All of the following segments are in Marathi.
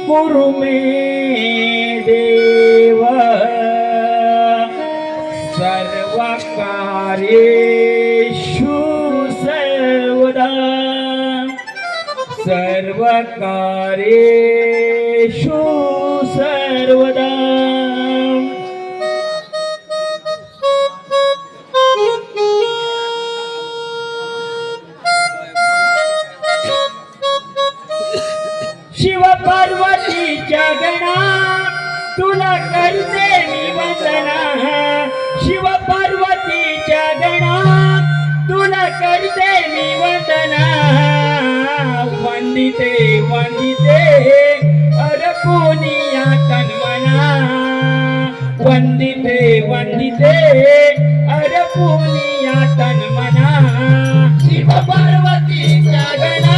कुरु मे देव सर्व कार्येषु सर्वदा सर्व कार्येषु सर्वदा शिव पार्वतीच्या गणा तुला करते मी वंदना शिव पार्वतीच्या गणा तुला करते मी वंदना वंदिते वंदिते अरपुनिया तन्मना वंदिते वंदिते अरपुनिया तन्मना शिव पार्वतीच्या गणा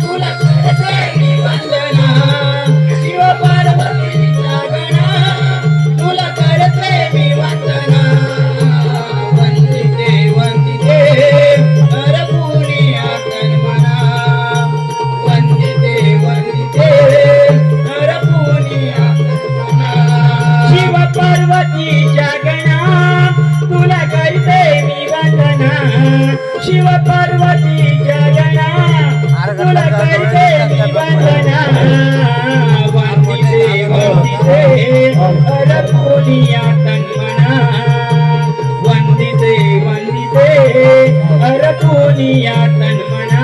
तुला करते मी वंदना शिव पार्वतीच्या गणा तुला करते मी वंदना वंदिते वंदिते अरपुनिया तन्मना वंदिते वंदिते अरपुनिया तन्मना शिव पार्वतीच्या गणा तुला करते मी वंदना शिव पार्वतीच्या गणा तुला करते मी वंदना वंदिते वंदिते अरपुनिया तन्मना वंदिते वंदिते अरपुनिया तन्मना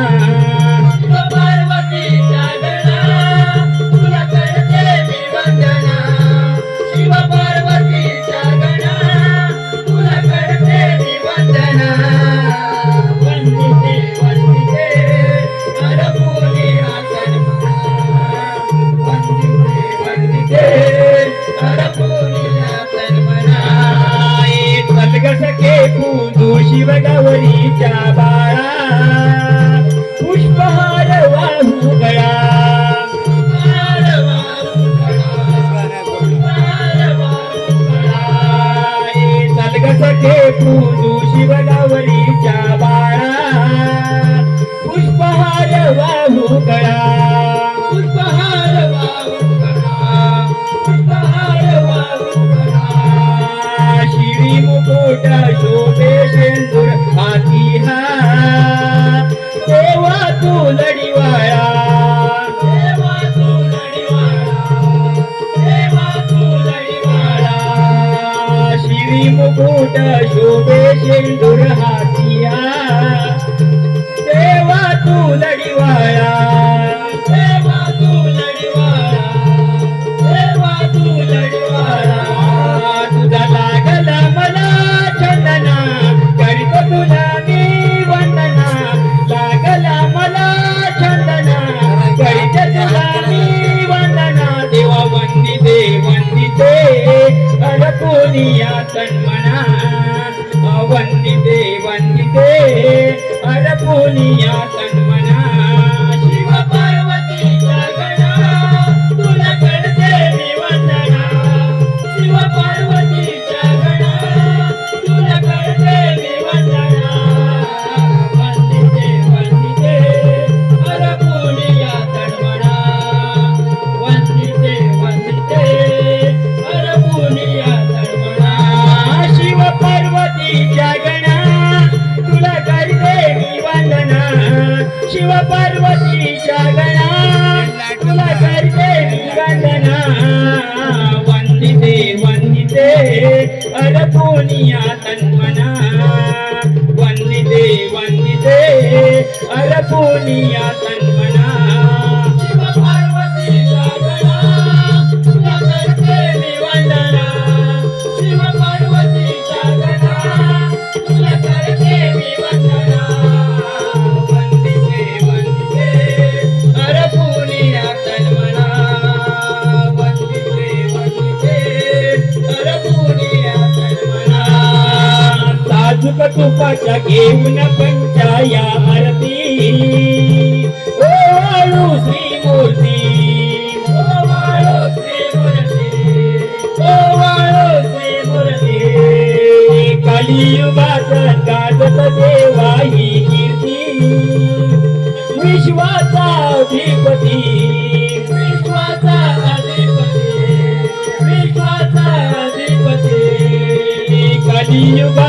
शिव पार्वतीच्या गणा तुला करते मी वंदना शिव पार्वतीच्या गणा तुला करते मी वंदना वंदिते वंदिते अरपुनिया तन्मना वंदिते वंदिते अरपुनिया तन्मना सलग सखे पूजू शिव गौरीच्या बाळा पुष्पहार वाहू गळा सलग सखे पूजू शिव गौरीच्या बाळा पुष्पहार वाहू गळा पुष्पहार वाहू गळा पुष्पहार वाहू गळा शिवी मुकुट शोभे शेंदूर हाती हा देवा तू लढीवाळा देवा तू लढीवाळा देवा तू लढीवाळा शिवी मुकुट शोभे शेंदूर हाती हा देवा तू लढीवाळा देवा तू लढीवाळा देवा तू लढीवाळा तुझा लागला मला चंदना करीतो तुला मी वंदना लागला मला चंदना करीतो तुला मी वंदना देवा वंदिते वंदिते अरपुनिया तन्मना वंदिते वंदिते अरपुनिया तन्मना शिव पार्वतीच्या गणा तुला करते मी वंदना शिव पार्वतीच्या गणा तुला करते मी वंदना वंदिते वंदिते अरपुनिया तन्मना वंदिते वंदिते अरपुनिया तन्मना शिव पार्वतीच्या गणा तुला करते मी वंदना शिव पार्वतीच्या गणा तुला करते मी वंदना वंदिते वंदिते अरपुनिया तन्मना वंदिते वंदिते अरपुनिया तन्मना शिव पार्वतीच्या गणा तुला करते मी वंदना शिव पार्वतीच्या गणा तुला करते मी वंदना वंदिते वंदिते अरपुनिया तन्मना वंदिते वंदिते अरपुनिया तन्मना साजूक तुपाच्या घेऊन पंचाया आरती ओवाळू श्री मूर्ती ओवाळू श्री मूर्ती ओवाळू श्री मूर्ती कलियुगात गाजत देवा ही कीर्ती विश्वाचा अधिपती विश्वाचा युगानुयुगाची